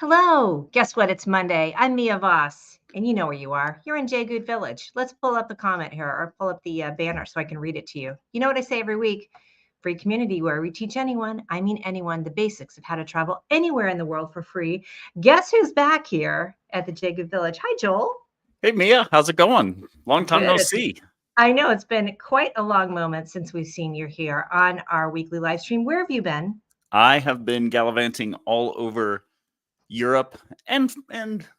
Hello. Guess what? It's Monday. I'm Mia Voss, and you know where you are. You're in Jay Good Village. Let's pull up the comment here or pull up the banner so I can read it to you. You know what I say every week? Free community where we teach anyone, I mean anyone, the basics of how to travel anywhere in the world for free. Guess who's back here at the Jay Good Village? Hi, Joel. Hey Mia, how's it going? Long time Good. no see. I know it's been quite a long moment since we've seen you here on our weekly live stream. Where have you been? I have been gallivanting all over Europe and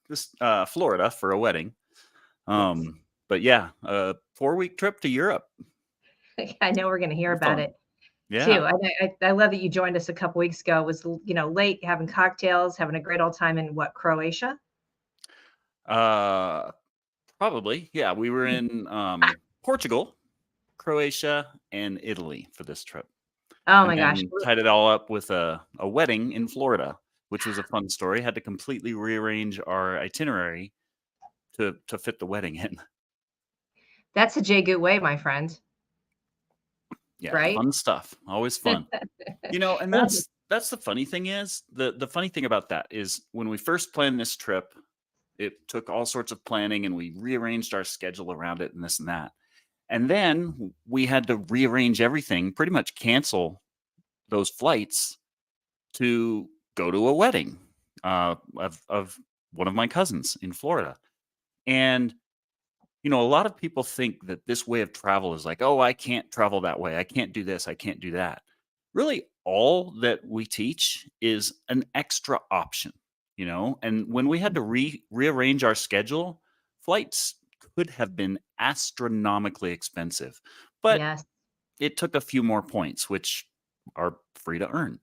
this Florida for a wedding. Yes. But yeah, a 4-week trip to Europe. I know we're going to hear about Fun. it. Yeah. Too. I love that you joined us a couple weeks ago. It was, late, having cocktails, having a great old time in what, Croatia? Uh Probably. Yeah, we were in Portugal, Croatia, and Italy for this trip. Oh And my gosh. then tied it all up with a wedding in Florida, which was a fun story. Had to completely rearrange our itinerary to fit the wedding in. That's a Jay Good way, my friend, Yeah, right? fun stuff. Always fun. And that's the funny thing is the funny thing about that is when we first planned this trip, it took all sorts of planning and we rearranged our schedule around it and this and that. And then we had to rearrange everything, pretty much cancel those flights to go to a wedding of one of my cousins in Florida. And a lot of people think that this way of travel is like, oh, I can't travel that way. I can't do this. I can't do that. Really, all that we teach is an extra option, And when we had to rearrange our schedule, flights could have been astronomically expensive, but Yes. it took a few more points, which are free to earn.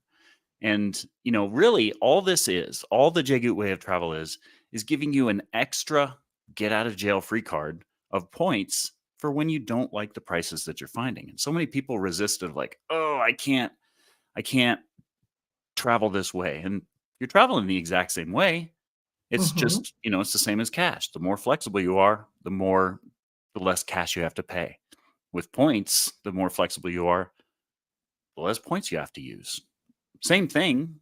And, really all the Jagut way of travel is giving you an extra get out of jail free card of points for when you don't like the prices that you're finding. And so many people resisted like, oh, I can't travel this way. And you're traveling the exact same way. It's Mhm. just, it's the same as cash. The more flexible you are, the less cash you have to pay. With points, the more flexible you are, the less points you have to use. Same thing,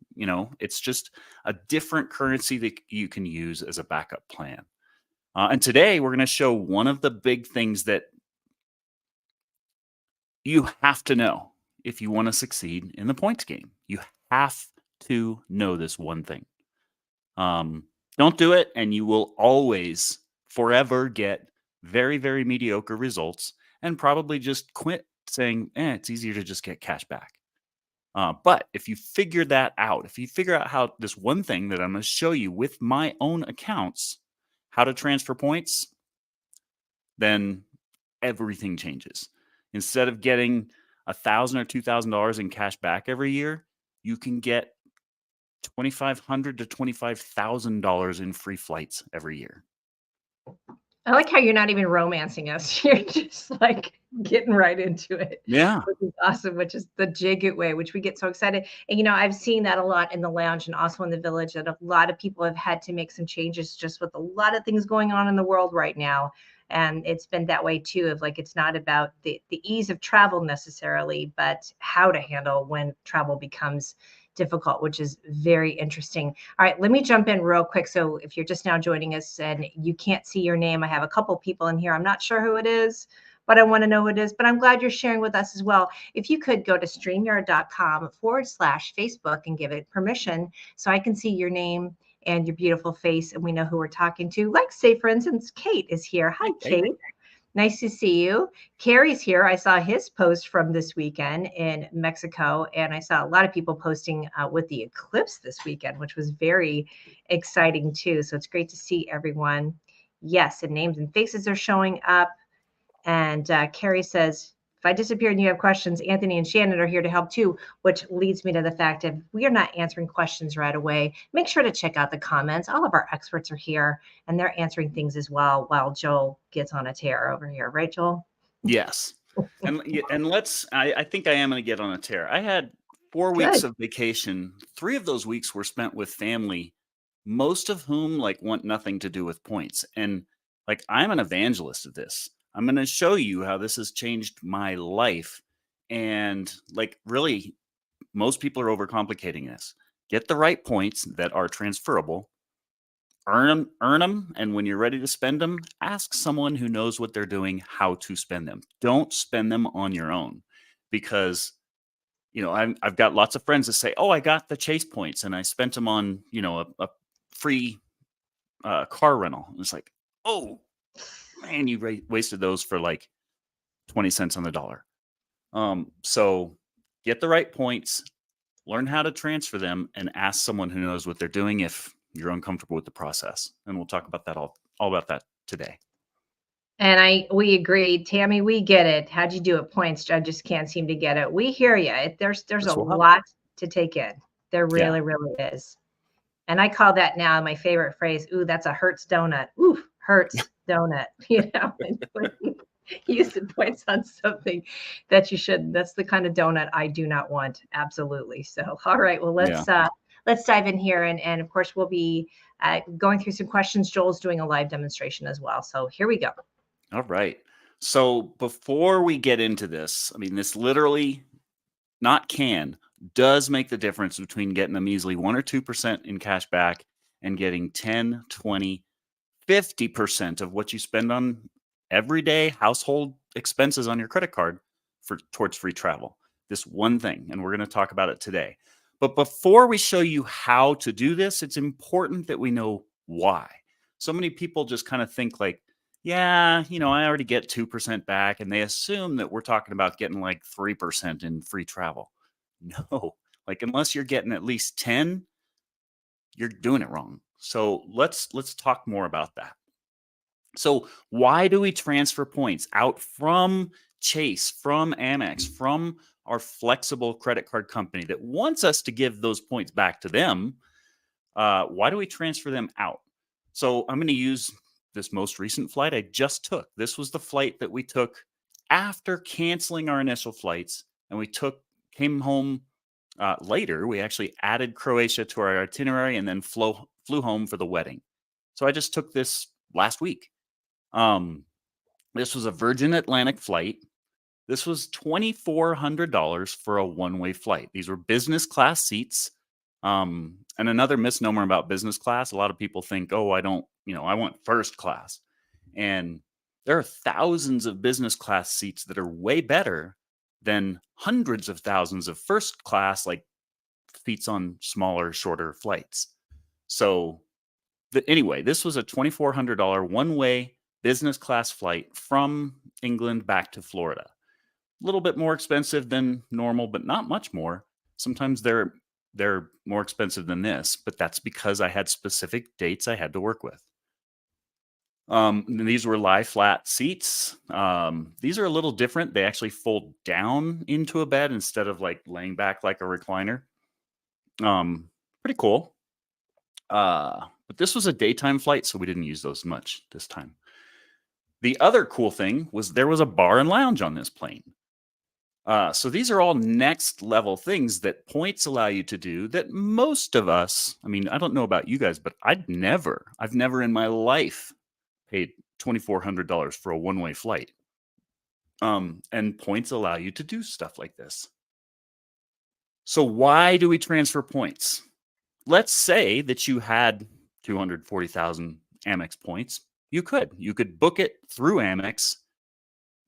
it's just a different currency that you can use as a backup plan. And today we're going to show one of the big things that you have to know if you want to succeed in the points game. You have to know this one thing. Don't do it, and you will always, forever get very, very mediocre results and probably just quit saying, it's easier to just get cash back. But if you figure that out, if you figure out how this one thing that I'm going to show you with my own accounts, how to transfer points, then everything changes. Instead of getting $1,000 or $2,000 in cash back every year, you can get $2,500 to $25,000 in free flights every year. I like how you're not even romancing us. You're just like getting right into it, Yeah. which is awesome, which is the Jigget way, which we get so excited. And, I've seen that a lot in the lounge and also in the village that a lot of people have had to make some changes just with a lot of things going on in the world right now. And it's been that way too, of like, it's not about the ease of travel necessarily, but how to handle when travel becomes difficult, which is very interesting. All right, let me jump in real quick. So if you're just now joining us and you can't see your name, I have a couple people in here. I'm not sure who it is, but I want to know who it is. But I'm glad you're sharing with us as well. If you could go to streamyard.com/Facebook and give it permission so I can see your name and your beautiful face and we know who we're talking to. Like, say, for instance, Kate is here. Hi, Hey. Kate. Nice to see you. Carrie's here. I saw his post from this weekend in Mexico, and I saw a lot of people posting with the eclipse this weekend, which was very exciting too. So it's great to see everyone. Yes, and names and faces are showing up. And Carrie says, if I disappear and you have questions, Anthony and Shannon are here to help too, which leads me to the fact that we are not answering questions right away. Make sure to check out the comments. All of our experts are here and they're answering things as well while Joel gets on a tear over here. Right, Joel? Yes. And I think I am going to get on a tear. I had 4 weeks Good. of vacation. 3 of those weeks were spent with family, most of whom want nothing to do with points. And I'm an evangelist of this. I'm going to show you how this has changed my life. And really, most people are overcomplicating this. get the right points that are transferable, earn them, and when you're ready to spend them, ask someone who knows what they're doing how to spend them. Don't spend them on your own, because I've got lots of friends that say, "Oh, I got the Chase points and I spent them on a free car rental." And it's like, "Oh man, you wasted those for like 20 cents on the dollar." So get the right points, learn how to transfer them, and ask someone who knows what they're doing if you're uncomfortable with the process. And we'll talk about that all about that today. And we agree, Tammy, we get it. How'd you do it? Points. I just can't seem to get it. We hear you. There's This a will help. lot to take in. There Yeah. really is. And I call that now my favorite phrase. Ooh, that's a Hertz donut. Ooh, Hertz donut. Use the points on something that you shouldn't. That's the kind of donut I do not want. Absolutely. So, all right. Well, let's dive in here, and of course we'll be going through some questions. Joel's doing a live demonstration as well. So here we go. All right. So before we get into this, I mean, this literally does make the difference between getting a measly 1 or 2% in cash back and getting 10, 20, 50% of what you spend on everyday household expenses on your credit card towards free travel. This one thing, and we're going to talk about it today. But before we show you how to do this, it's important that we know why. So many people just kind of think like, yeah, I already get 2% back, and they assume that we're talking about getting like 3% in free travel. No, like unless you're getting at least 10, you're doing it wrong. So let's talk more about that. So why do we transfer points out from Chase, from Amex, from our flexible credit card company that wants us to give those points back to them? Why do we transfer them out? So I'm going to use this most recent flight I just took. This was the flight that we took after canceling our initial flights, and we came home later. We actually added Croatia to our itinerary and then flew home for the wedding. So I just took this last week. This was a Virgin Atlantic flight. This was $2,400 for a one-way flight. These were business class seats. And another misnomer about business class, a lot of people think, oh, I want first class. And there are thousands of business class seats that are way better than hundreds of thousands of first class, like seats on smaller, shorter flights. So anyway, this was a $2,400 one-way business class flight from England back to Florida. A little bit more expensive than normal, but not much more. Sometimes they're more expensive than this, but that's because I had specific dates I had to work with. These were lie flat seats. These are a little different. They actually fold down into a bed instead of like laying back like a recliner. Pretty cool. But this was a daytime flight, so we didn't use those much this time. The other cool thing was there was a bar and lounge on this plane. So these are all next level things that points allow you to do that most of us, I mean, I don't know about you guys, but I've never in my life paid $2,400 for a one-way flight. And points allow you to do stuff like this. So why do we transfer points? Let's say that you had 240,000 Amex points. You could book it through Amex.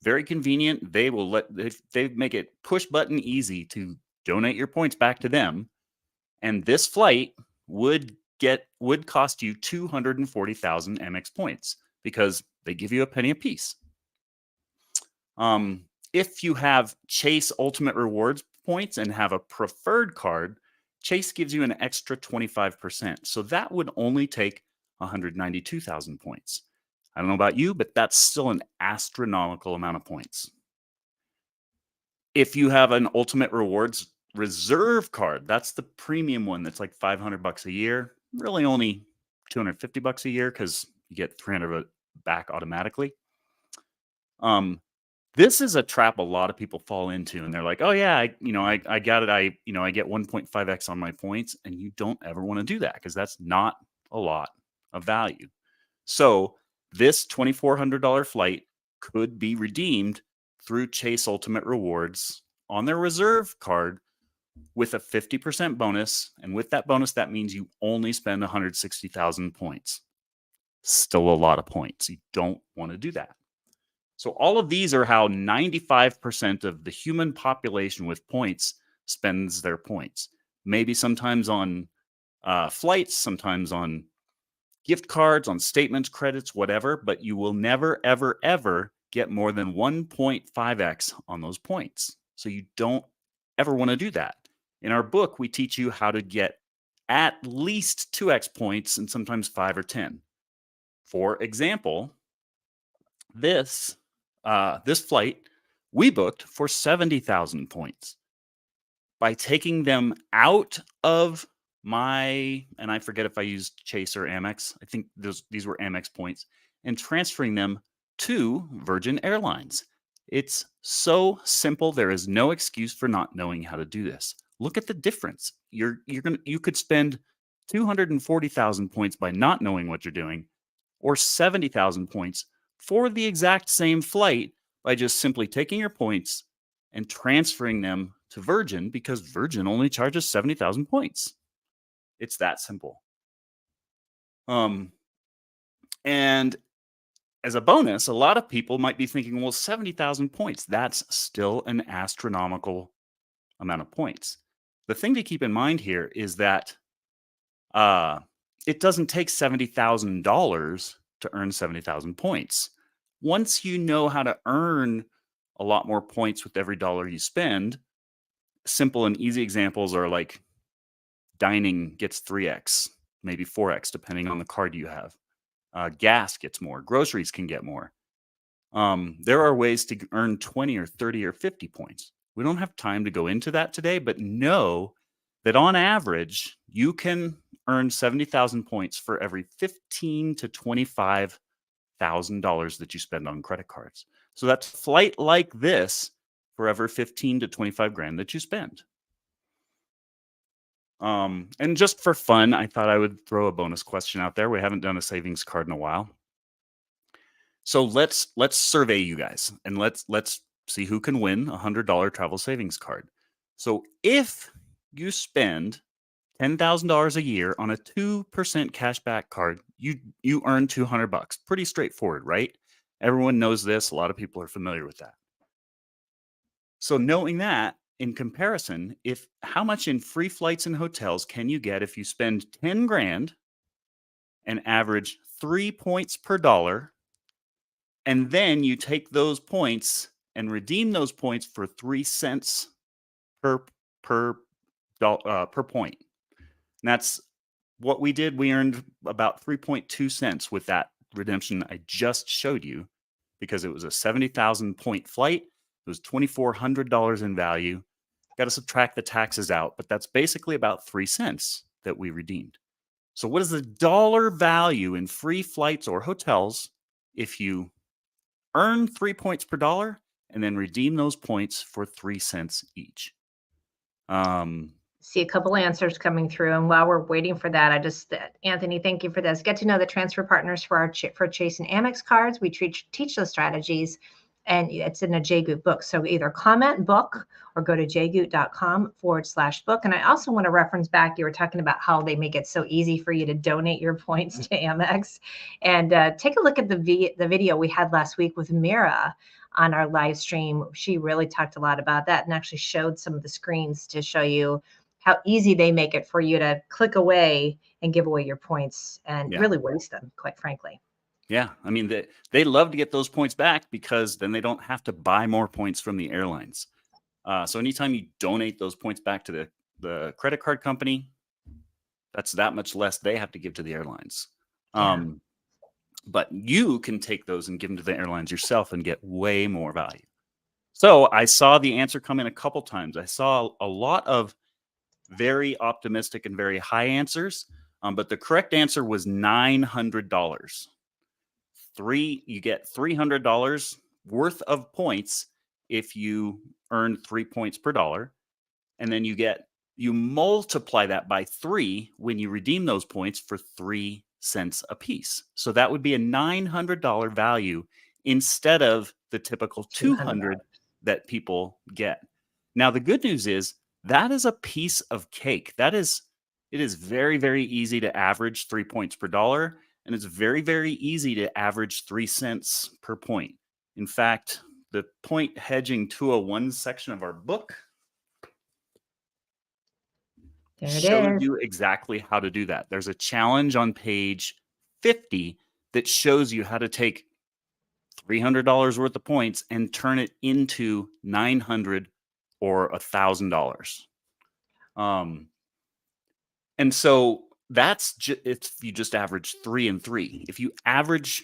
Very convenient. They make it push button easy to donate your points back to them. And this flight would cost you 240,000 Amex points because they give you a penny a piece. If you have Chase Ultimate Rewards points and have a preferred card, Chase gives you an extra 25%. So that would only take 192,000 points. I don't know about you, but that's still an astronomical amount of points. If you have an Ultimate Rewards Reserve card, that's the premium one that's like $500 a year, really only $250 a year because you get 300 back automatically. This is a trap a lot of people fall into, and they're like, "Oh yeah, I got it. I get 1.5x on my points," and you don't ever want to do that because that's not a lot of value. So this $2,400 flight could be redeemed through Chase Ultimate Rewards on their Reserve card, with a 50% bonus. And with that bonus, that means you only spend 160,000 points. Still a lot of points. You don't want to do that. So all of these are how 95% of the human population with points spends their points. Maybe sometimes on flights, sometimes on gift cards, on statements, credits, whatever, but you will never, ever, ever get more than 1.5x on those points. So you don't ever want to do that. In our book, we teach you how to get at least 2x points and sometimes 5 or 10. For example, this flight we booked for 70,000 points. By taking them out of my, and I forget if I used Chase or Amex, I think these were Amex points, and transferring them to Virgin Airlines. It's so simple. There is no excuse for not knowing how to do this. Look at the difference. You could spend 240,000 points by not knowing what you're doing, or 70,000 points for the exact same flight by just simply taking your points and transferring them to Virgin, because Virgin only charges 70,000 points. It's that simple. And as a bonus, a lot of people might be thinking, well, 70,000 points, that's still an astronomical amount of points. The thing to keep in mind here is that it doesn't take $70,000 to earn 70,000 points. Once you know how to earn a lot more points with every dollar you spend, simple and easy examples are like dining gets 3x, maybe 4x, depending on the card you have. Gas gets more. Groceries can get more. There are ways to earn 20 or 30 or 50 points. We don't have time to go into that today, but know that on average, you can earn 70,000 points for every $15,000 to $25,000 that you spend on credit cards. So that's a flight like this for every 15 to 25 grand that you spend. And just for fun, I thought I would throw a bonus question out there. We haven't done a savings card in a while. So let's survey you guys, and let's see who can win a $100 travel savings card. So if you spend $10,000 a year on a 2% cashback card, you earn $200. Pretty straightforward, right? Everyone knows this. A lot of people are familiar with that. So knowing that, in comparison, how much in free flights and hotels can you get if you spend 10 grand and average 3 points per dollar, and then you take those points and redeem those points for 3 cents per point? And that's what we did. We earned about 3.2 cents with that redemption I just showed you, because it was a 70,000 point flight. It was $2,400 in value. Got to subtract the taxes out, but that's basically about 3 cents that we redeemed. So what is the dollar value in free flights or hotels if you earn 3 points per dollar and then redeem those points for 3 cents each? See a couple answers coming through, and while we're waiting for that, Anthony, thank you for this. Get to know the transfer partners for Chase and Amex cards. We teach those strategies, and it's in a JGoot book. So either comment book or go to jgoot.com/book. And I also want to reference back, you were talking about how they make it so easy for you to donate your points to Amex. And take a look at the video we had last week with Mira on our live stream. She really talked a lot about that and actually showed some of the screens to show you how easy they make it for you to click away and give away your points and really waste them, quite frankly. Yeah, I mean, they love to get those points back, because then they don't have to buy more points from the airlines. So anytime you donate those points back to the credit card company, that's that much less they have to give to the airlines. But you can take those and give them to the airlines yourself and get way more value. So I saw the answer come in a couple times. I saw a lot of very optimistic and very high answers, but the correct answer was $900. You get $300 worth of points if you earn 3 points per dollar, and then you multiply that by 3 when you redeem those points for 3 cents a piece. So that would be a $900 value instead of the typical $200 that people get. Now the good news is That is a piece of cake. It is very, very easy to average 3 points per dollar, and it's very, very easy to average 3 cents per point. In fact, the point hedging 201 section of our book There it shows is. you exactly how to do that. There's a challenge on page 50 that shows you how to take $300 worth of points and turn it into $900 or $1,000. And so that's if you just average 3 and 3. If you average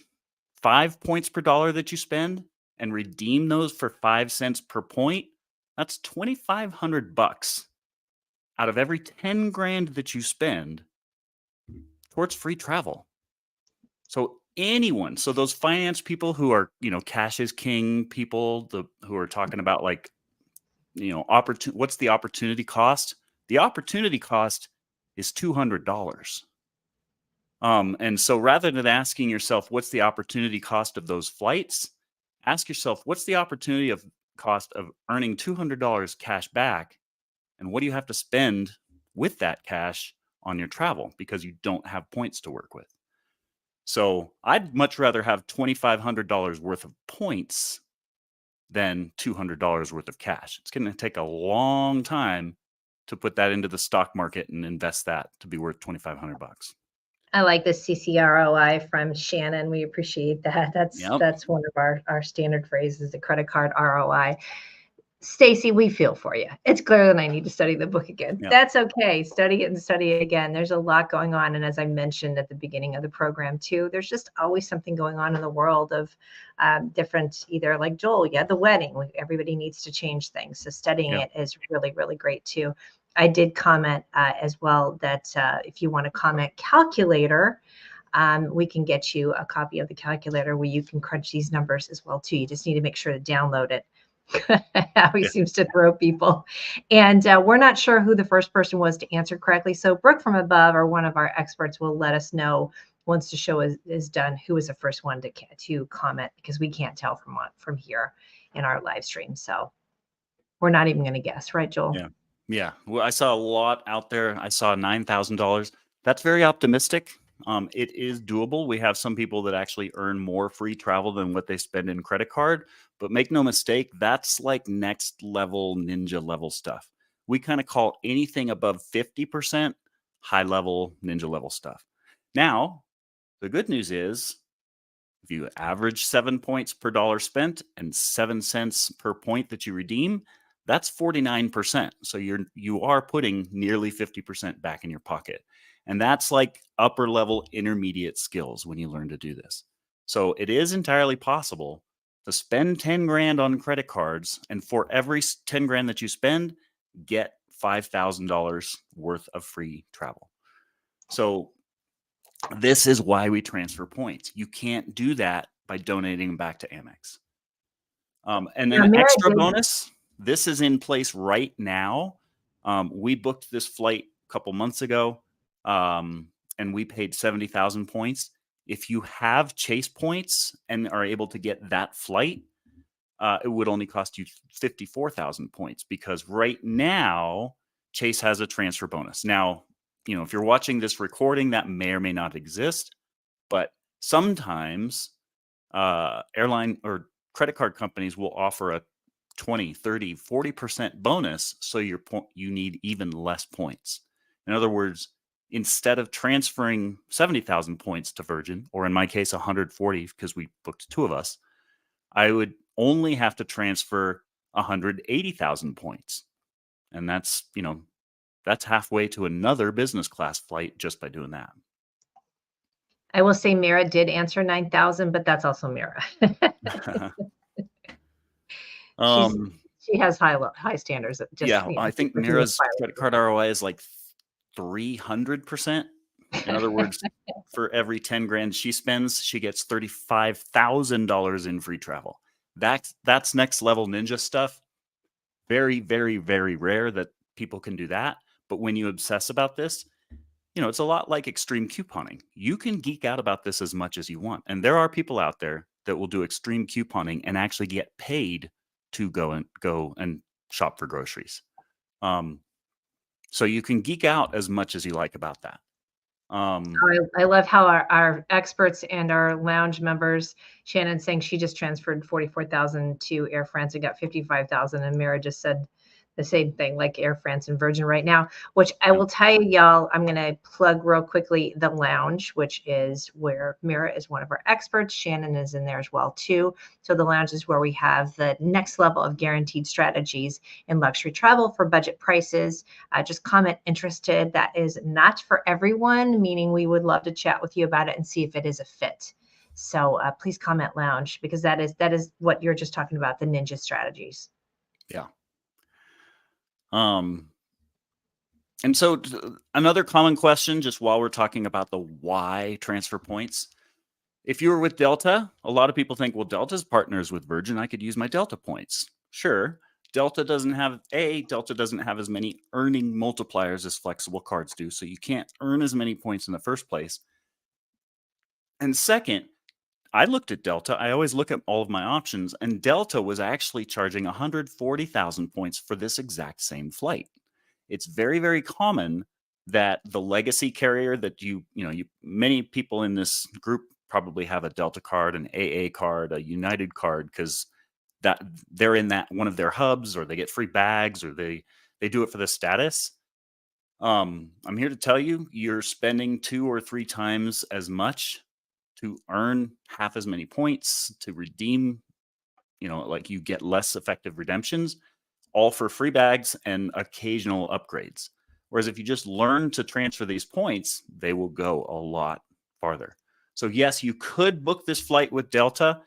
5 points per dollar that you spend and redeem those for 5 cents per point, that's $2,500 out of every 10 grand that you spend towards free travel. So anyone, so those finance people who are, cash is king people, who are talking about like, what's the opportunity cost? The opportunity cost is $200. And so rather than asking yourself, what's the opportunity cost of those flights? Ask yourself, what's the opportunity of cost of earning $200 cash back? And what do you have to spend with that cash on your travel because you don't have points to work with? So I'd much rather have $2,500 worth of points than $200 worth of cash. It's going to take a long time to put that into the stock market and invest that to be worth $2,500. I like the CCROI from Shannon. We appreciate that. Yep. That's one of our standard phrases, the credit card ROI. Stacy, we feel for you. It's clear that I need to study the book again. Yep. That's okay. Study it and study it again. There's a lot going on. And as I mentioned at the beginning of the program too, there's just always something going on in the world of different, either like Joel, the wedding, everybody needs to change things. So studying it is really, really great too. I did comment as well that if you want to comment calculator, we can get you a copy of the calculator where you can crunch these numbers as well too. You just need to make sure to download it. How he seems to throw people. And we're not sure who the first person was to answer correctly. So Brooke from above, or one of our experts, will let us know once the show is done who was the first one to comment, because we can't tell from here in our live stream. So we're not even going to guess, right, Joel? Yeah. Well, I saw a lot out there. I saw $9,000. That's very optimistic. It is doable. We have some people that actually earn more free travel than what they spend in credit card. But make no mistake, that's like next level ninja level stuff. We kind of call anything above 50% high level ninja level stuff. Now, the good news is if you average 7 points per dollar spent and 7 cents per point that you redeem, that's 49%. So you are putting nearly 50% back in your pocket. And that's like upper level intermediate skills when you learn to do this. So it is entirely possible to spend 10 grand on credit cards, and for every 10 grand that you spend, get $5,000 worth of free travel. So this is why we transfer points. You can't do that by donating them back to Amex. And then an extra bonus, this is in place right now. We booked this flight a couple months ago, and we paid 70,000 points. If you have Chase points and are able to get that flight, it would only cost you 54,000 points, because right now Chase has a transfer bonus. Now, if you're watching this recording, that may or may not exist, but sometimes airline or credit card companies will offer a 20, 30, 40% bonus, so you need even less points. In other words, instead of transferring 70,000 points to Virgin, or in my case 140 because we booked 2 of us, I would only have to transfer 180,000 points. And that's halfway to another business class flight just by doing that. I will say Mira did answer 9,000, but that's also Mira. She has high standards. I think Mira's credit card ROI is like 300%. In other words, for every 10 grand she spends, she gets $35,000 in free travel. That's next level ninja stuff. Very, very, very rare that people can do that. But when you obsess about this, it's a lot like extreme couponing. You can geek out about this as much as you want. And there are people out there that will do extreme couponing and actually get paid to go and shop for groceries. So you can geek out as much as you like about that. I love how our experts and our lounge members, Shannon saying she just transferred 44,000 to Air France and got 55,000, and Mira just said the same thing, like Air France and Virgin right now, which I will tell you, y'all, I'm going to plug real quickly the lounge, which is where Mira is one of our experts. Shannon is in there as well, too. So the lounge is where we have the next level of guaranteed strategies in luxury travel for budget prices. Just comment interested. That is not for everyone, meaning we would love to chat with you about it and see if it is a fit. So please comment lounge, because that is what you're just talking about, the ninja strategies. Yeah. And so another common question, just while we're talking about the why transfer points, if you were with Delta, a lot of people think, well, Delta's partners with Virgin, I could use my Delta points. Sure. Delta doesn't have as many earning multipliers as flexible cards do. So you can't earn as many points in the first place. And second, I looked at Delta. I always look at all of my options, and Delta was actually charging 140,000 points for this exact same flight. It's very, very common that the legacy carrier that many people in this group probably have a Delta card, an AA card, a United card, because that they're in that one of their hubs, or they get free bags, or they do it for the status. I'm here to tell you, you're spending 2 or 3 times as much to earn half as many points to redeem. Like, you get less effective redemptions, all for free bags and occasional upgrades. Whereas if you just learn to transfer these points, they will go a lot farther. So yes, you could book this flight with Delta,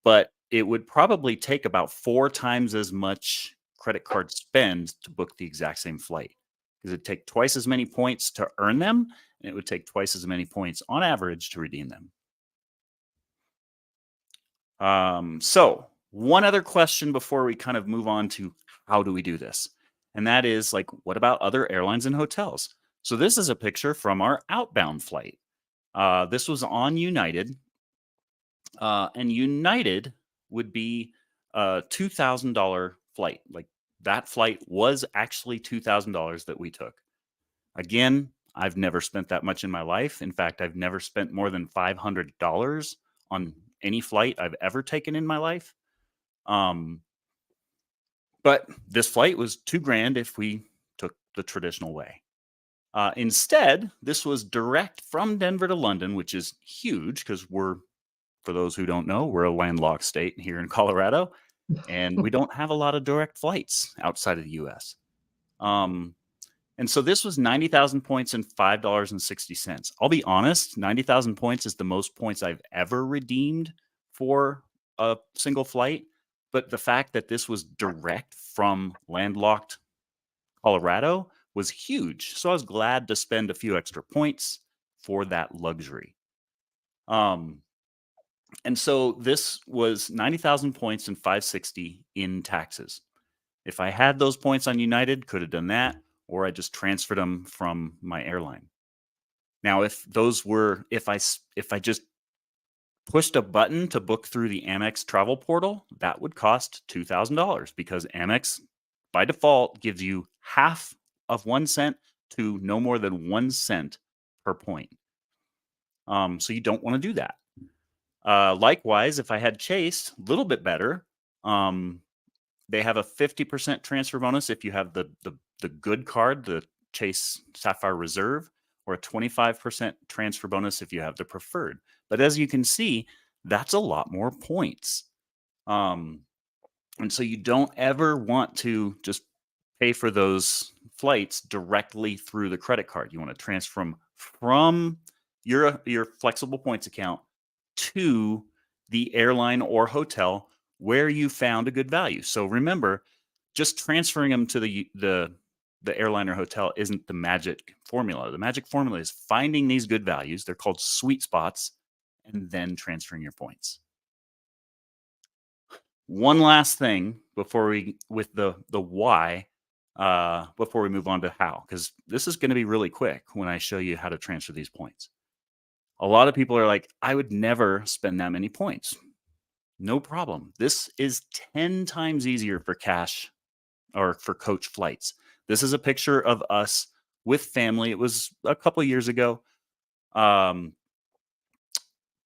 but it would probably take about 4 times as much credit card spend to book the exact same flight, because it'd take twice as many points to earn them, and it would take twice as many points on average to redeem them. So one other question before we kind of move on to how do we do this? And that is, like, what about other airlines and hotels? So this is a picture from our outbound flight. This was on United. And United would be a $2,000 flight. Like, that flight was actually $2,000 that we took. Again, I've never spent that much in my life. In fact, I've never spent more than $500 on any flight I've ever taken in my life. But this flight was $2,000 if we took the traditional way. Instead, this was direct from Denver to London, which is huge because for those who don't know, we're a landlocked state here in Colorado, and we don't have a lot of direct flights outside of the US. And so this was 90,000 points and $5.60. I'll be honest, 90,000 points is the most points I've ever redeemed for a single flight. But the fact that this was direct from landlocked Colorado was huge. So I was glad to spend a few extra points for that luxury. And so this was 90,000 points and $5.60 in taxes. If I had those points on United, could have done that, or I just transferred them from my airline. Now, if I just pushed a button to book through the Amex travel portal, that would cost $2,000, because Amex by default gives you half of 1 cent to no more than 1 cent per point. So you don't want to do that. Likewise, if I had Chase, a little bit better. They have a 50% transfer bonus if you have the good card, the Chase Sapphire Reserve, or a 25% transfer bonus if you have the preferred. But as you can see, that's a lot more points. And so you don't ever want to just pay for those flights directly through the credit card. You want to transfer them from your flexible points account to the airline or hotel where you found a good value. So remember, just transferring them to the airline or hotel isn't the magic formula. The magic formula is finding these good values. They're called sweet spots, and then transferring your points. One last thing before with the why, before we move on to how, because this is going to be really quick when I show you how to transfer these points. A lot of people are like, I would never spend that many points. No problem. This is 10 times easier for cash or for coach flights This is a picture of us with family. It was a couple years ago.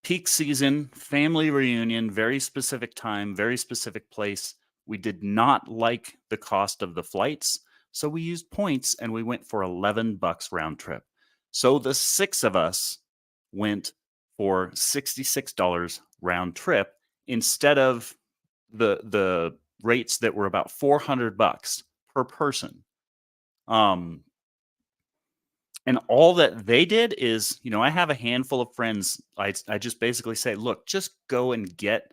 Peak season, family reunion, very specific time, very specific place. We did not like the cost of the flights, so we used points and we went for $11 round trip. So the 6 of us went for $66 round trip instead of the rates that were about $400 per person. And all that they did is, I have a handful of friends. I just basically say, look, just go and get,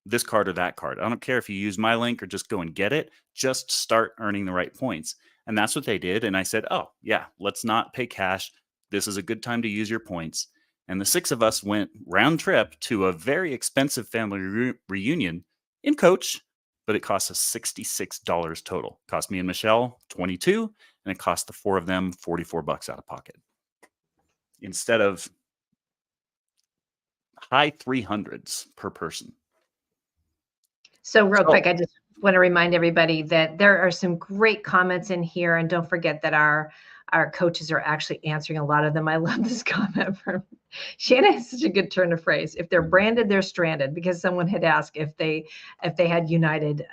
this card or that card. I don't care if you use my link or just go and get it. Just start earning the right points. And that's what they did. And I said, oh, yeah, let's not pay cash. This is a good time to use your points. And the 6 of us went round trip to a very expensive family reunion in Coach, but it cost us $66 total. Cost me and Michelle $22, and it cost the 4 of them $44 out of pocket instead of high 300s per person. So real quick, I just want to remind everybody that there are some great comments in here, and don't forget that our coaches are actually answering a lot of them. I love this comment from Shanna. Has such a good turn of phrase. If they're branded, they're stranded, because someone had asked if they had United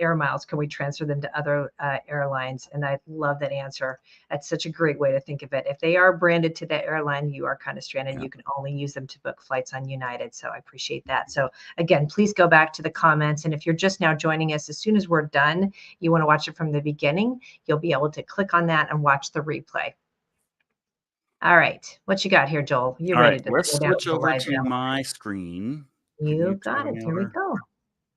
air miles, can we transfer them to other airlines? And I love that answer. That's such a great way to think of it. If they are branded to that airline, you are kind of stranded. Yeah. You can only use them to book flights on United. So I appreciate that. So again, please go back to the comments. And if you're just now joining us, as soon as we're done, you want to watch it from the beginning, you'll be able to click on that and watch the replay. All right. What you got here, Joel? You're All ready right, to let's throw down switch over to my screen. You got it. Here we go.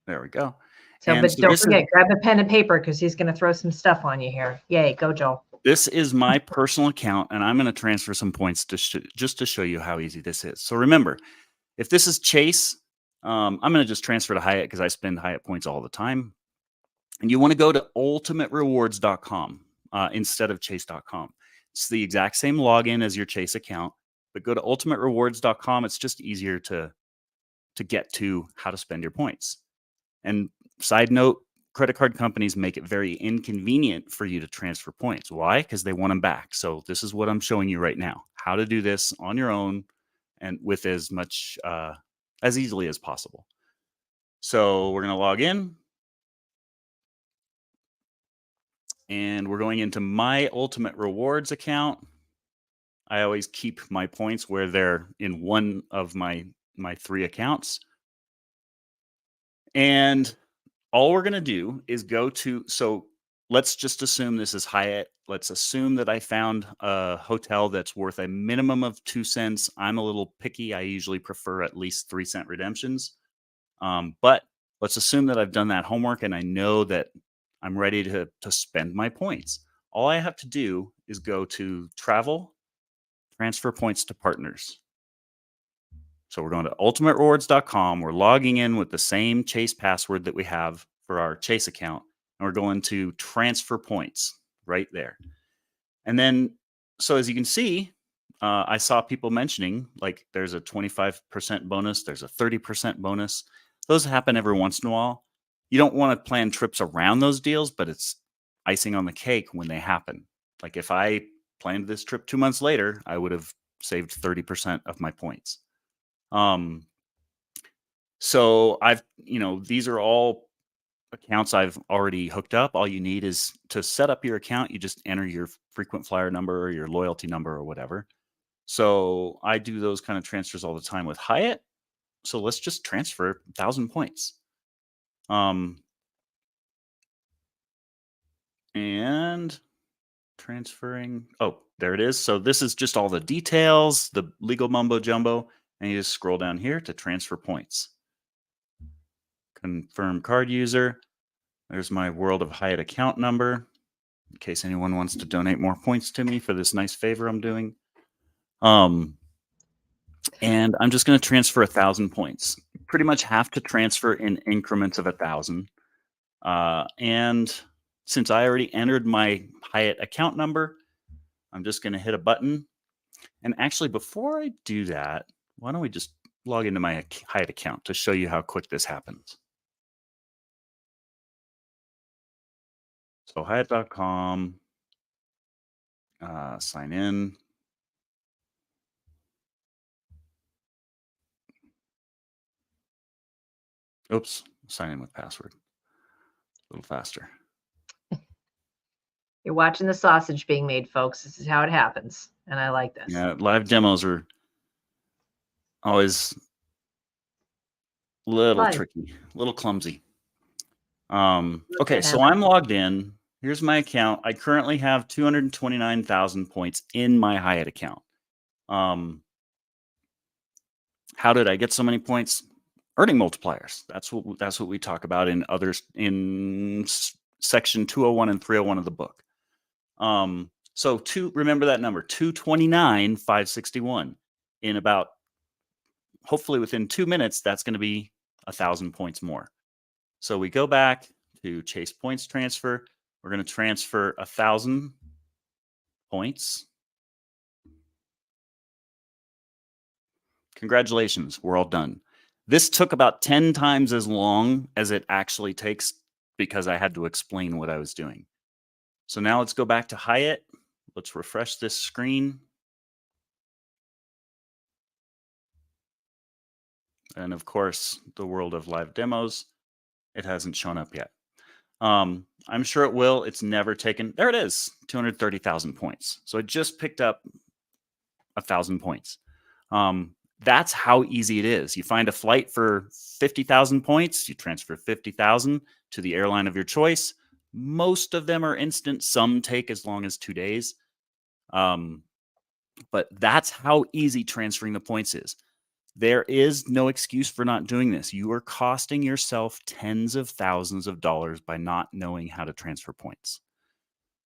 There we go. So, but don't forget, grab a pen and paper, because he's going to throw some stuff on you here. Yay, go, Joel. This is my personal account, and I'm going to transfer some points just to show you how easy this is. So remember, if this is Chase, I'm going to just transfer to Hyatt because I spend Hyatt points all the time. And you want to go to ultimaterewards.com instead of chase.com. It's the exact same login as your Chase account, but go to ultimaterewards.com. It's just easier to get to how to spend your points. And side note, credit card companies make it very inconvenient for you to transfer points. Why? Because they want them back. So this is what I'm showing you right now, how to do this on your own and with as much, as easily as possible. So we're going to log in. And we're going into my Ultimate Rewards account. I always keep my points where they're in one of my 3 accounts. And all we're going to do is go to, so let's just assume this is Hyatt. Let's assume that I found a hotel that's worth a minimum of 2 cents. I'm a little picky. I usually prefer at least 3-cent redemptions. But let's assume that I've done that homework and I know that I'm ready to spend my points. All I have to do is go to travel, transfer points to partners. So we're going to ultimaterewards.com. We're logging in with the same Chase password that we have for our Chase account. And we're going to transfer points right there. And then, so as you can see, I saw people mentioning like there's a 25% bonus. There's a 30% bonus. Those happen every once in a while. You don't want to plan trips around those deals, but it's icing on the cake when they happen. Like if I planned this trip 2 months later, I would have saved 30% of my points. So these are all accounts I've already hooked up. All you need is to set up your account. You just enter your frequent flyer number or your loyalty number or whatever. So I do those kind of transfers all the time with Hyatt. So let's just transfer 1,000 points. And transferring. Oh, there it is. So this is just all the details, the legal mumbo jumbo. And you just scroll down here to transfer points. Confirm card user. There's my World of Hyatt account number in case anyone wants to donate more points to me for this nice favor I'm doing. And I'm just going to transfer 1,000 points. Pretty much have to transfer in increments of 1,000. And since I already entered my Hyatt account number, I'm just going to hit a button. And actually, before I do that, why don't we just log into my Hyatt account to show you how quick this happens. So Hyatt.com, sign in. Oops, sign in with password. A little faster. You're watching the sausage being made, folks. This is how it happens. And I like this. Yeah, live demos are always a little tricky, a little clumsy. Okay, so I'm logged in. Here's my account. I currently have 229,000 points in my Hyatt account. How did I get so many points? Earning multipliers. That's what we talk about in section 201 and 301 of the book. So remember that number, 229,561. In about, hopefully within 2 minutes, that's going to be 1,000 points more. So we go back to Chase Points Transfer. We're going to transfer 1,000 points. Congratulations, we're all done. This took about 10 times as long as it actually takes because I had to explain what I was doing. So now let's go back to Hyatt. Let's refresh this screen. And of course, the world of live demos, it hasn't shown up yet. I'm sure it will. It's never taken. There it is, 230,000 points. So it just picked up 1,000 points. That's how easy it is. You find a flight for 50,000 points, you transfer 50,000 to the airline of your choice. Most of them are instant. Some take as long as 2 days. But that's how easy transferring the points is. There is no excuse for not doing this. You are costing yourself tens of thousands of dollars by not knowing how to transfer points.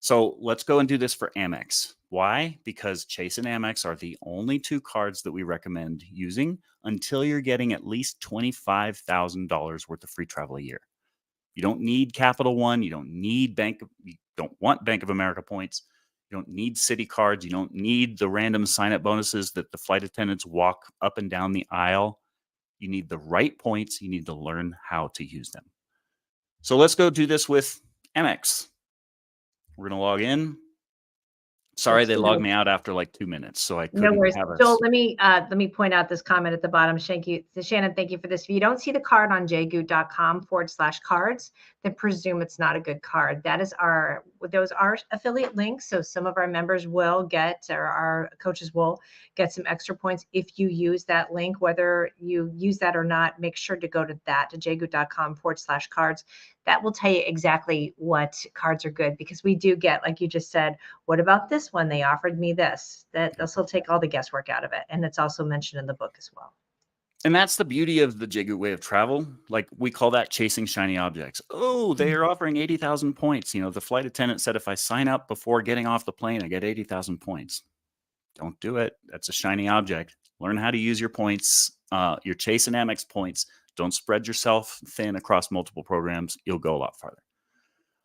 So let's go and do this for Amex. Why? Because Chase and Amex are the only two cards that we recommend using until you're getting at least $25,000 worth of free travel a year. You don't need Capital One. You don't need you don't want Bank of America points. You don't need Citi cards. You don't need the random sign-up bonuses that the flight attendants walk up and down the aisle. You need the right points. You need to learn how to use them. So let's go do this with Amex. We're going to log in. Sorry, they logged me out after like 2 minutes, so I couldn't. No worries. Joel, let me point out this comment at the bottom. Shannon, thank you for this. If you don't see the card on jgoot.com/cards, then presume it's not a good card. Those are affiliate links. So some of our members will get, or our coaches will get some extra points if you use that link. Whether you use that or not, make sure to go to jgoot.com/cards. That will tell you exactly what cards are good, because we do get, like you just said, what about this one? They offered me this. This will take all the guesswork out of it. And it's also mentioned in the book as well. And that's the beauty of the JGoot way of travel. Like, we call that chasing shiny objects. Oh, they are offering 80,000 points. You know, the flight attendant said, if I sign up before getting off the plane, I get 80,000 points. Don't do it. That's a shiny object. Learn how to use your points, your Chase and Amex points. Don't spread yourself thin across multiple programs. You'll go a lot farther.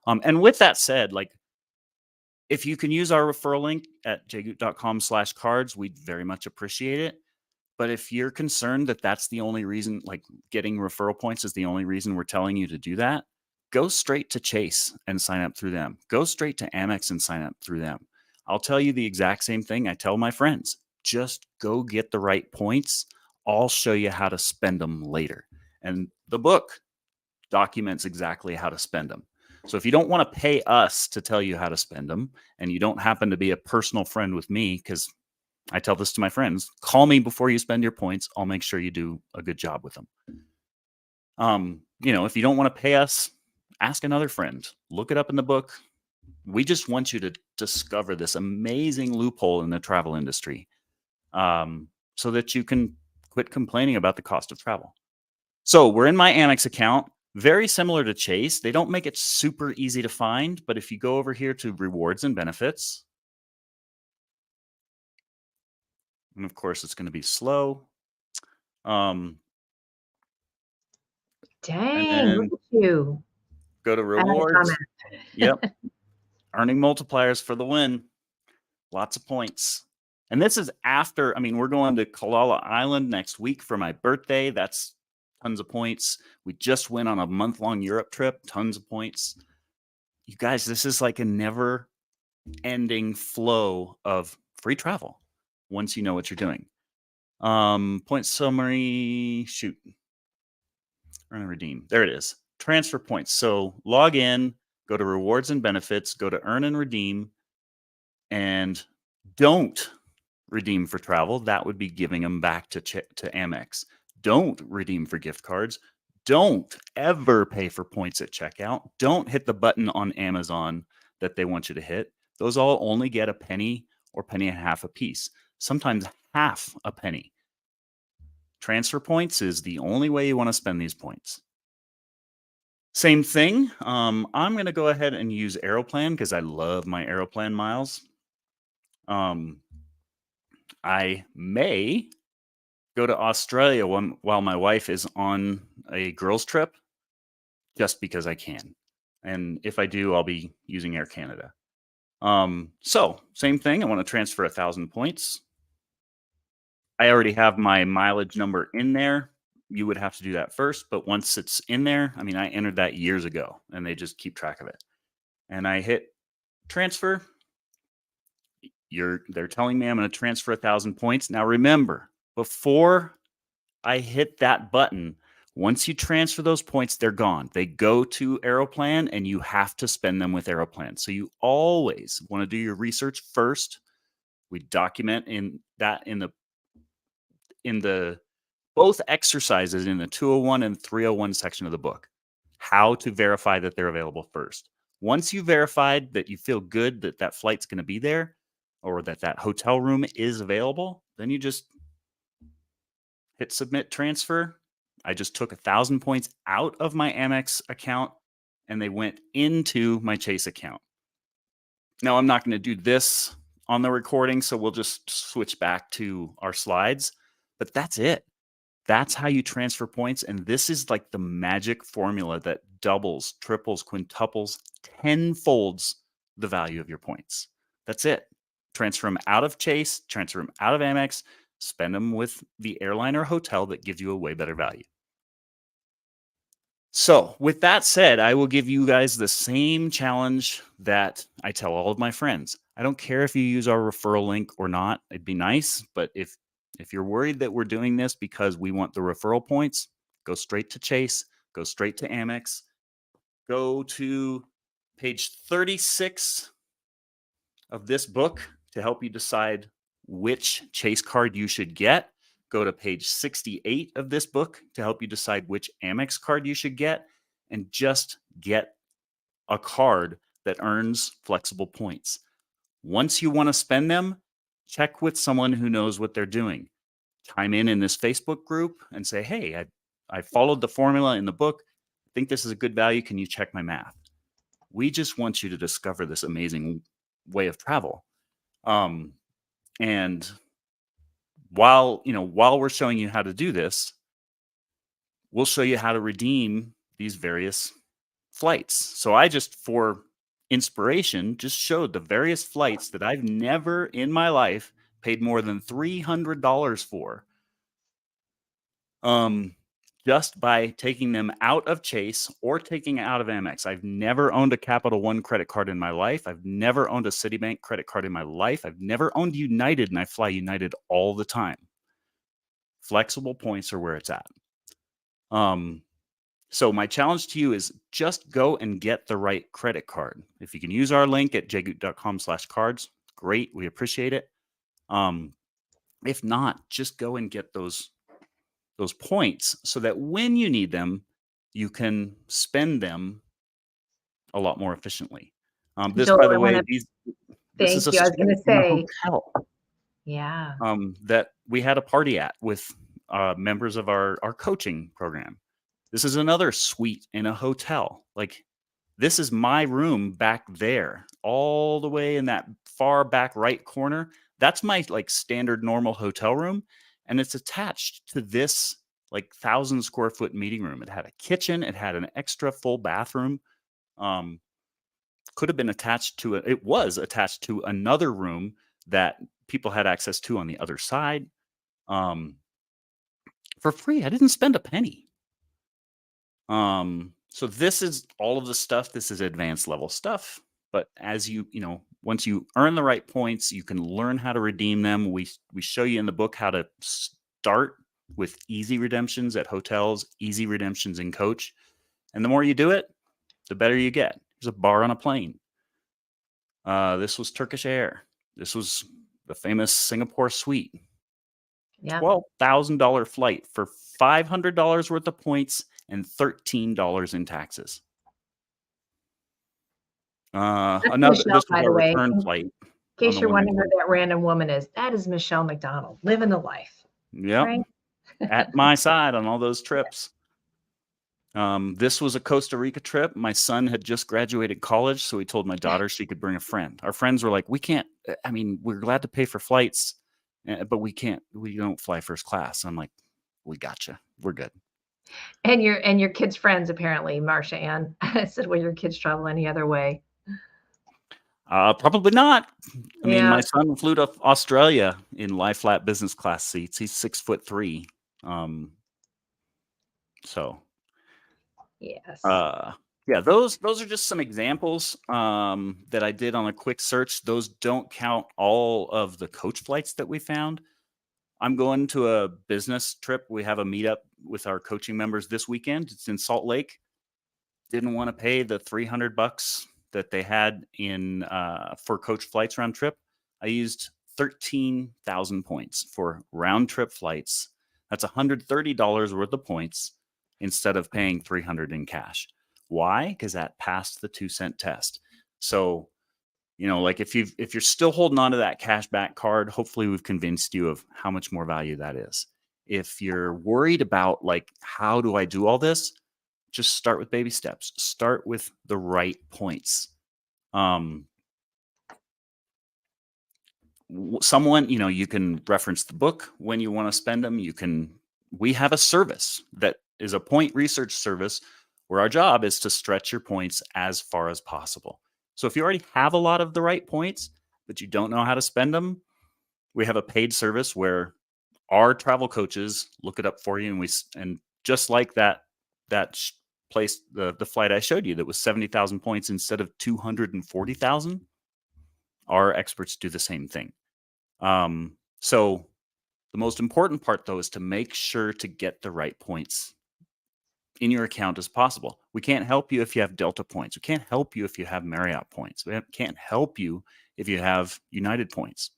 And with that said, like, if you can use our referral link at jgoot.com/cards, we'd very much appreciate it. But if you're concerned that that's the only reason, like getting referral points is the only reason we're telling you to do that, go straight to Chase and sign up through them. Go straight to Amex and sign up through them. I'll tell you the exact same thing I tell my friends. Just go get the right points. I'll show you how to spend them later. And the book documents exactly how to spend them. So if you don't want to pay us to tell you how to spend them, and you don't happen to be a personal friend with me, because I tell this to my friends, call me before you spend your points. I'll make sure you do a good job with them. If you don't want to pay us, ask another friend. Look it up in the book. We just want you to discover this amazing loophole in the travel industry, so that you can quit complaining about the cost of travel. So we're in my Amex account. Very similar to Chase. They don't make it super easy to find, but if you go over here to rewards and benefits, and of course it's going to be slow. Dang, look at you. Go to rewards. Yep. Earning multipliers for the win. Lots of points. And this is after, we're going to Kalala Island next week for my birthday. That's tons of points. We just went on a month-long Europe trip, tons of points. you guys, this is like a never ending flow of free travel once you know what you're doing. Point summary, shoot, earn and redeem. There it is. Transfer points. So log in, go to rewards and benefits, go to earn and redeem, and don't redeem for travel. That would be giving them back to Amex. Don't redeem for gift cards. Don't ever pay for points at checkout. Don't hit the button on Amazon that they want you to hit. Those all only get a penny or penny and a half a piece, sometimes half a penny. Transfer points is the only way you want to spend these points. Same thing. I'm going to go ahead and use Aeroplan because I love my Aeroplan miles. I may go to Australia while my wife is on a girls' trip just because I can. And if I do, I'll be using Air Canada. So same thing. I want to transfer 1,000 points. I already have my mileage number in there. You would have to do that first, but once it's in there, I mean, I entered that years ago and they just keep track of it. And I hit transfer. They're telling me I'm going to transfer 1,000 points. Now remember, before I hit that button, once you transfer those points, they're gone. They go to Aeroplan and you have to spend them with Aeroplan. So you always want to do your research first. We document in the both exercises in the 201 and 301 section of the book, how to verify that they're available first. Once you verified that you feel good that that flight's going to be there or that that hotel room is available, then you just hit submit transfer. I just took 1,000 points out of my Amex account and they went into my Chase account. Now I'm not going to do this on the recording, so we'll just switch back to our slides, but that's it. That's how you transfer points. And this is like the magic formula that doubles, triples, quintuples, tenfolds the value of your points. That's it. Transfer them out of Chase, transfer them out of Amex, spend them with the airline or hotel that gives you a way better value. So with that said, I will give you guys the same challenge that I tell all of my friends. I don't care if you use our referral link or not. It'd be nice, but if you're worried that we're doing this because we want the referral points, go straight to Chase, go straight to Amex, go to page 36 of this book to help you decide which Chase card you should get. Go to page 68 of this book to help you decide which Amex card you should get, and just get a card that earns flexible points. Once you want to spend them, check with someone who knows what they're doing. Chime in this Facebook group and say, hey, I followed the formula in the book. I think this is a good value. Can you check my math? We just want you to discover this amazing way of travel. And while we're showing you how to do this, we'll show you how to redeem these various flights. So I just, for inspiration, just showed the various flights that I've never in my life paid more than $300 for. Just by taking them out of Chase or taking out of Amex. I've never owned a Capital One credit card in my life. I've never owned a Citibank credit card in my life. I've never owned United, and I fly United all the time. Flexible points are where it's at. So my challenge to you is just go and get the right credit card. If you can use our link at jgut.com/cards, great. We appreciate it. If not, just go and get those points so that when you need them, you can spend them a lot more efficiently. This, by the way, this is a I was going to say, hotel. Yeah. That we had a party at with members of our coaching program. This is another suite in a hotel. Like, this is my room back there, all the way in that far back right corner. That's my like standard normal hotel room. And it's attached to this like 1,000 square foot meeting room. It had a kitchen. It had an extra full bathroom. Could have been attached to it. It was attached to another room that people had access to on the other side. For free. I didn't spend a penny. So this is all of the stuff. This is advanced level stuff. But as once you earn the right points, you can learn how to redeem them. We show you in the book how to start with easy redemptions at hotels, easy redemptions in coach. And the more you do it, the better you get. There's a bar on a plane. This was Turkish Air. This was the famous Singapore suite. Yeah. $12,000 flight for $500 worth of points and $13 in taxes. This was by the our way, return in flight. case you're wondering who that random woman is, that is Michelle McDonald, living the life. Yep. Right? At my side on all those trips. This was a Costa Rica trip. My son had just graduated college, so he told my daughter she could bring a friend. Our friends were like, we're glad to pay for flights, but we don't fly first class. I'm like, we gotcha. We're good. And your kids' friends, apparently, Marsha Ann said, will your kids travel any other way? Probably not. I mean, my son flew to Australia in lie flat business class seats. He's 6'3". So yes. Yeah, those are just some examples that I did on a quick search. Those don't count all of the coach flights that we found. I'm going to a business trip. We have a meetup with our coaching members this weekend. It's in Salt Lake. Didn't want to pay the $300 that they had in for coach flights round trip. I used 13,000 points for round trip flights. That's $130 worth of points instead of paying $300 in cash. Why? Because that passed the 2-cent test. So, like if you're still holding on to that cash back card, hopefully we've convinced you of how much more value that is. If you're worried about like, how do I do all this? Just start with baby steps. Start with the right points. Someone, you can reference the book when you want to spend them. We have a service that is a point research service where our job is to stretch your points as far as possible. So if you already have a lot of the right points, but you don't know how to spend them, we have a paid service where our travel coaches look it up for you. And just like that place, the flight I showed you that was 70,000 points instead of 240,000, our experts do the same thing. So the most important part, though, is to make sure to get the right points in your account as possible. We can't help you if you have Delta points. We can't help you if you have Marriott points. We can't help you if you have United points.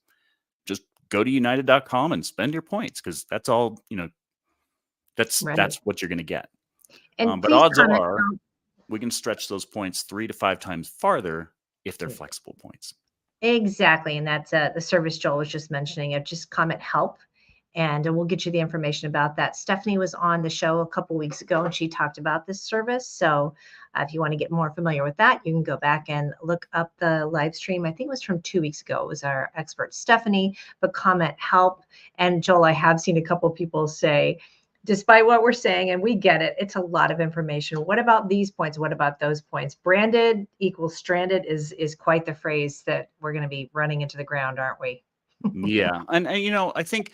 Just go to united.com and spend your points, because that's all, that's what you're going to get. But odds are we can stretch those points 3 to 5 times farther if they're flexible points. Exactly. And that's the service Joel was just mentioning. Just comment help, and we'll get you the information about that. Stephanie was on the show a couple weeks ago, and she talked about this service. So if you want to get more familiar with that, you can go back and look up the live stream. I think it was from 2 weeks ago. It was our expert Stephanie, but comment help. And Joel, I have seen a couple of people say, despite what we're saying, and we get it, it's a lot of information. What about these points? What about those points? Branded equals stranded is quite the phrase that we're going to be running into the ground, aren't we? Yeah. And I think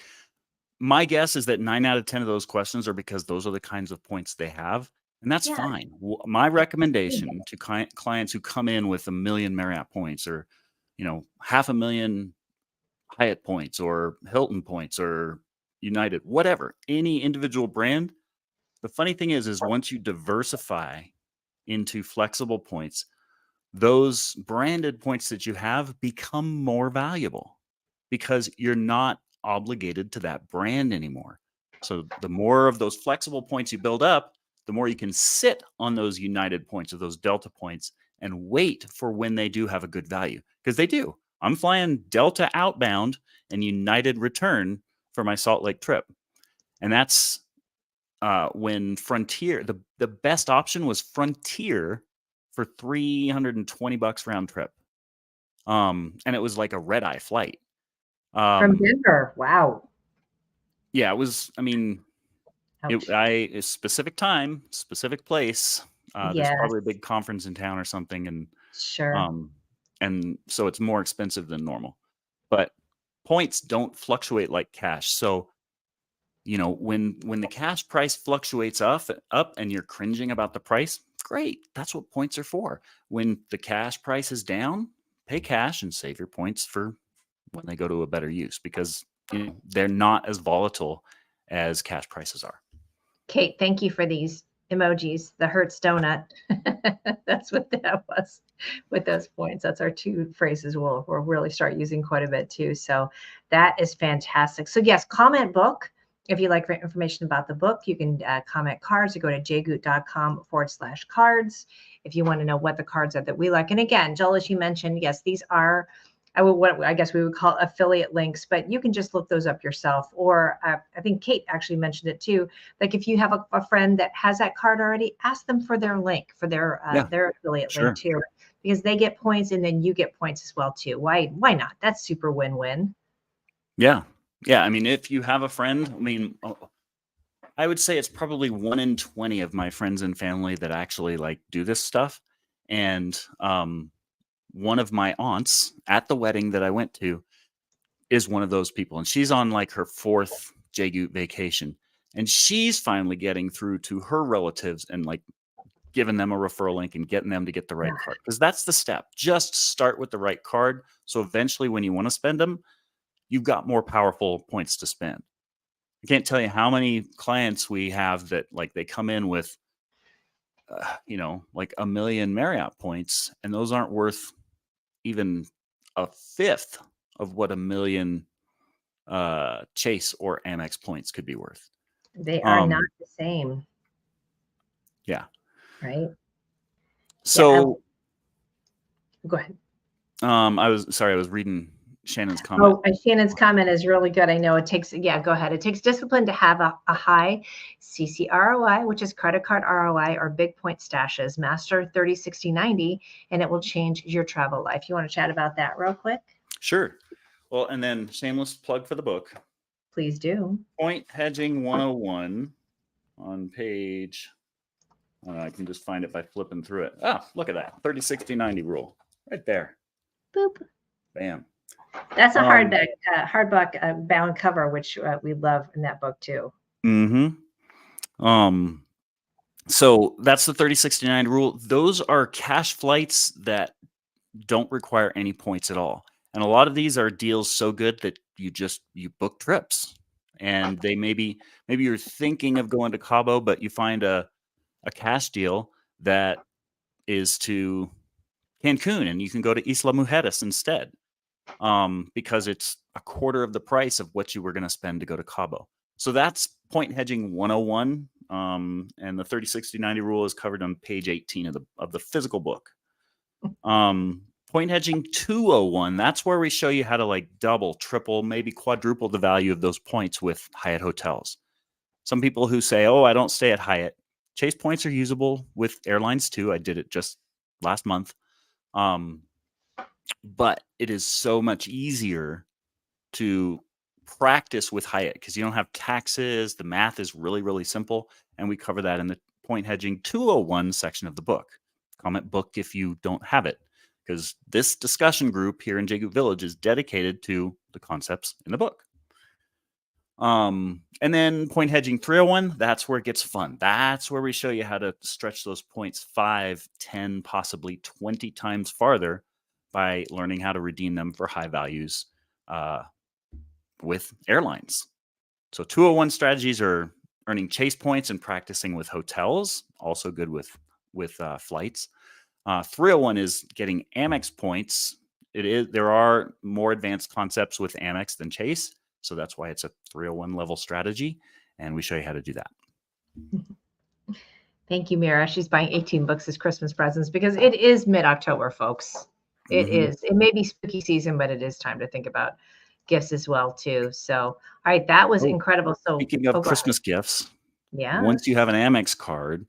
my guess is that 9 out of 10 of those questions are because those are the kinds of points they have. And that's fine. My recommendation to clients who come in with 1 million Marriott points, or, 500,000 Hyatt points, or Hilton points, or United, whatever, any individual brand. The funny thing is once you diversify into flexible points, those branded points that you have become more valuable because you're not obligated to that brand anymore. So the more of those flexible points you build up, the more you can sit on those United points or those Delta points and wait for when they do have a good value, because they do. I'm flying Delta outbound and United return for my Salt Lake trip. And that's when Frontier, the best option was Frontier for $320 round trip. And it was like a red eye flight. From Denver. Wow. Yeah, it was, a specific time, specific place. There's probably a big conference in town or something. And sure. And so it's more expensive than normal. But points don't fluctuate like cash. So when the cash price fluctuates up and you're cringing about the price, great. That's what points are for. When the cash price is down, pay cash and save your points for when they go to a better use, because they're not as volatile as cash prices are. Kate, thank you for these emojis. The Hertz donut. That's what that was with those points. That's our two phrases we'll really start using quite a bit too. So that is fantastic. So yes, comment book. If you'd like information about the book, you can comment cards or go to jgoot.com/cards if you want to know what the cards are that we like. And again, Joel, as you mentioned, yes, these are I guess we would call affiliate links, but you can just look those up yourself. Or I think Kate actually mentioned it too. Like if you have a friend that has that card already, ask them for their link for their affiliate link too, because they get points and then you get points as well too. Why not? That's super win-win. Yeah. I mean, if you have a friend, I would say it's probably 1 in 20 of my friends and family that actually do this stuff. And one of my aunts at the wedding that I went to is one of those people. And she's on her 4th JGoot vacation. And she's finally getting through to her relatives and giving them a referral link and getting them to get the right card. Because that's the step. Just start with the right card. So eventually when you want to spend them, you've got more powerful points to spend. I can't tell you how many clients we have that they come in with, 1 million Marriott points, and those aren't worth even a fifth of what 1 million Chase or Amex points could be worth. They are not the same. Yeah. Right. So go ahead. I was reading Shannon's comment. Oh, Shannon's comment is really good. I know it takes, go ahead. It takes discipline to have a high CC ROI, which is credit card ROI, or big point stashes. Master 30, 60, 90, and it will change your travel life. You want to chat about that real quick? Sure. Well, and then shameless plug for the book. Please do. Point Hedging 101 on page, I can just find it by flipping through it. Ah, look at that. 30, 60, 90 rule right there. Boop. Bam. That's a hardback bound cover, which we love in that book too. So that's the 30, 60, 90 rule. Those are cash flights that don't require any points at all. And a lot of these are deals so good that you book trips, and they maybe you're thinking of going to Cabo, but you find a cash deal that is to Cancun, and you can go to Isla Mujeres instead, because it's a quarter of the price of what you were going to spend to go to Cabo. So that's Point Hedging 101, and the 30, 60, 90 rule is covered on page 18 of the physical book. Point Hedging 201, that's where we show you how to double, triple, maybe quadruple the value of those points with Hyatt hotels. Some people who say, oh, I don't stay at Hyatt. Chase points are usable with airlines too. I did it just last month. But it is so much easier to practice with Hyatt because you don't have taxes. The math is really, really simple. And we cover that in the Point Hedging 201 section of the book. Comment book if you don't have it, because this discussion group here in JGoot Village is dedicated to the concepts in the book. And then Point Hedging 301, that's where it gets fun. That's where we show you how to stretch those points 5, 10, possibly 20 times farther by learning how to redeem them for high values with airlines. So 201 strategies are earning Chase points and practicing with hotels, also good with flights. 301 is getting Amex points. There are more advanced concepts with Amex than Chase, so that's why it's a 301 level strategy, and we show you how to do that. Thank you, Mira. She's buying 18 books as Christmas presents because it is mid-October, folks. It is. It may be spooky season, but it is time to think about gifts as well too. So, all right, that was incredible. So speaking of Christmas gifts, yeah, once you have an Amex card,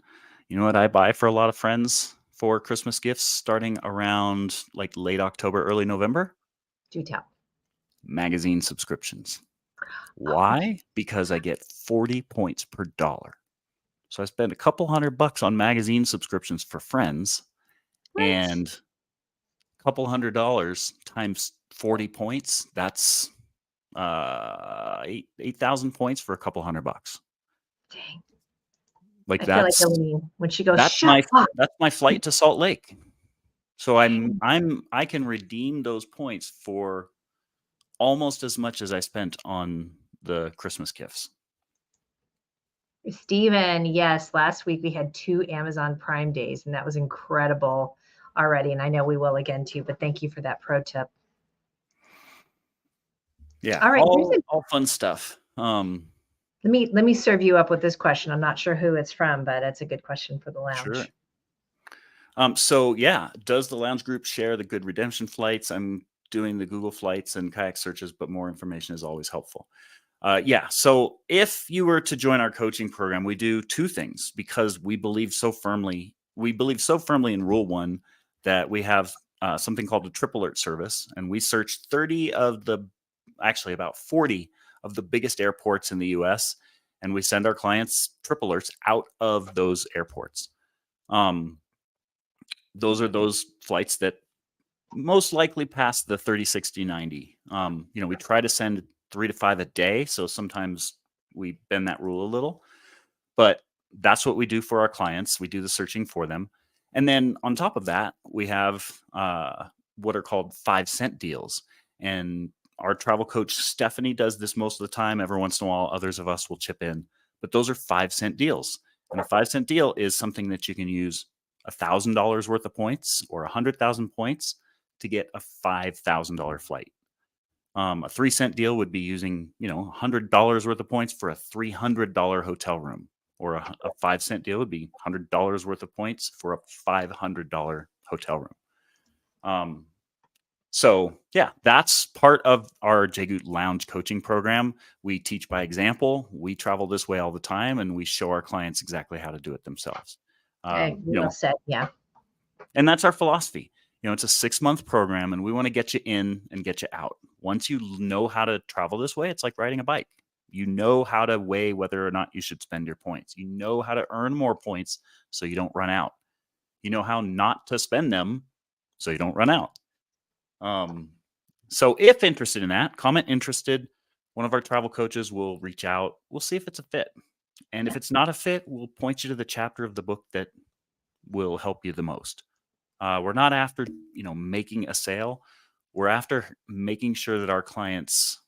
you know what I buy for a lot of friends for Christmas gifts starting around late October, early November? Do tell. Magazine subscriptions. Why? Because I get 40 points per dollar. So I spend a couple $100 on magazine subscriptions for friends, and a couple $100 times 40 points, that's 8,000 points for a couple $100. Dang. Like I feel like Elaine when she goes, shut up. that's my flight to Salt Lake. So I can redeem those points for almost as much as I spent on the Christmas gifts. Steven, yes, last week we had 2 Amazon Prime days, and that was incredible already. And I know we will again too, but thank you for that pro tip. Yeah, all right. all fun stuff. Let me serve you up with this question. I'm not sure who it's from, but it's a good question for the lounge. Sure. So yeah, does the lounge group share the good redemption flights? I'm doing the Google flights and kayak searches, but more information is always helpful. Yeah. So if you were to join our coaching program, we do 2 things because we believe so firmly in rule 1 that we have something called a trip alert service. And we search about 40 of the biggest airports in the US. And we send our clients trip alerts out of those airports. Those are those flights that most likely pass the 30, 60, 90. We try to send 3 to 5 a day. So sometimes we bend that rule a little, but that's what we do for our clients. We do the searching for them. And then on top of that, we have what are called 5-cent deals. And our travel coach, Stephanie, does this most of the time. Every once in a while, others of us will chip in, but those are 5-cent deals. And a 5-cent deal is something that you can use $1,000 worth of points or 100,000 points to get a $5,000 flight. A 3-cent deal would be using, $100 worth of points for a $300 hotel room, or a 5-cent deal would be $100 worth of points for a $500 hotel room. So yeah, that's part of our Jagoot Lounge coaching program. We teach by example. We travel this way all the time, and we show our clients exactly how to do it themselves. Well said. Yeah. And that's our philosophy. It's a 6-month program, and we want to get you in and get you out. Once you know how to travel this way, it's like riding a bike. You know how to weigh whether or not you should spend your points. You know how to earn more points so you don't run out. You know how not to spend them so you don't run out. So if interested in that, comment interested. One of our travel coaches will reach out. We'll see if it's a fit. And if it's not a fit, we'll point you to the chapter of the book that will help you the most. We're not after, making a sale. We're after making sure that our clients,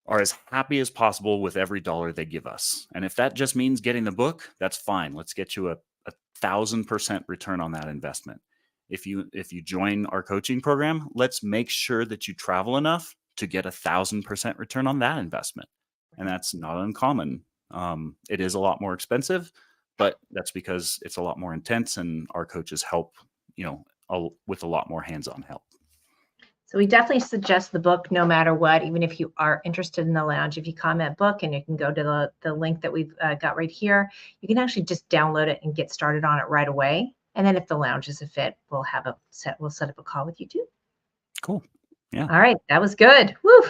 are as happy as possible with every dollar they give us. And if that just means getting the book, that's fine. Let's get you a 1,000% return on that investment. If you join our coaching program, let's make sure that you travel enough to get 1,000% return on that investment. And that's not uncommon. It is a lot more expensive, but that's because it's a lot more intense, and our coaches help, with a lot more hands-on help. So we definitely suggest the book no matter what, even if you are interested in the lounge. If you comment book, and you can go to the link that we've got right here, you can actually just download it and get started on it right away. And then if the lounge is a fit, we'll set up a call with you too. Cool. Yeah. All right. That was good. Woo.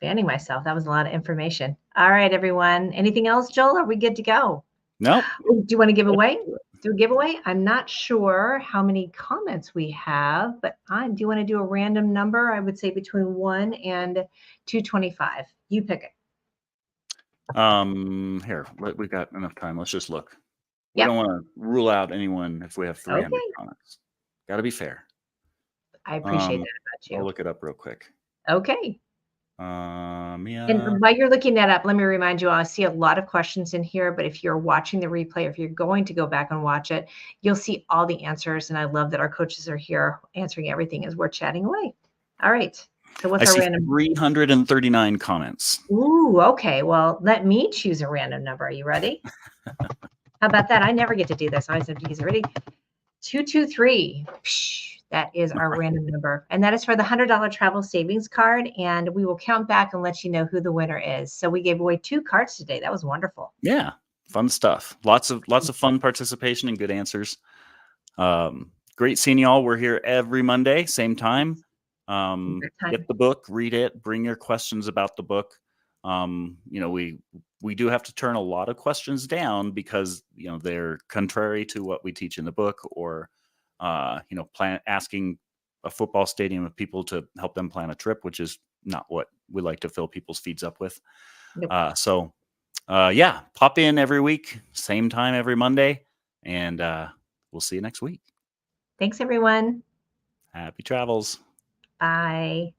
Fanning myself. That was a lot of information. All right, everyone. Anything else, Joel? Are we good to go? No. Do you want to give away? Do a giveaway? I'm not sure how many comments we have, but do you want to do a random number? I would say between 1 and 225. You pick it. Here, we've got enough time. Let's just look. We don't want to rule out anyone if we have 300 comments. Got to be fair. I appreciate that about you. I'll look it up real quick. Okay. Yeah. And while you're looking that up, let me remind you, I see a lot of questions in here, but if you're watching the replay, if you're going to go back and watch it, you'll see all the answers. And I love that our coaches are here answering everything as we're chatting away. All right. So what's our random? 339 comments. Ooh, okay. Well, let me choose a random number. Are you ready? How about that? I never get to do this. I always have to use it. Ready? 223. That is our random number. And that is for the $100 travel savings card. And we will count back and let you know who the winner is. So we gave away 2 cards today. That was wonderful. Yeah. Fun stuff. Lots of fun participation and good answers. Great seeing y'all. We're here every Monday, same time. Get the book, read it, bring your questions about the book. We do have to turn a lot of questions down because, they're contrary to what we teach in the book, or, asking a football stadium of people to help them plan a trip, which is not what we like to fill people's feeds up with. Nope. Yeah, pop in every week, same time every Monday, and we'll see you next week. Thanks, everyone. Happy travels. Bye.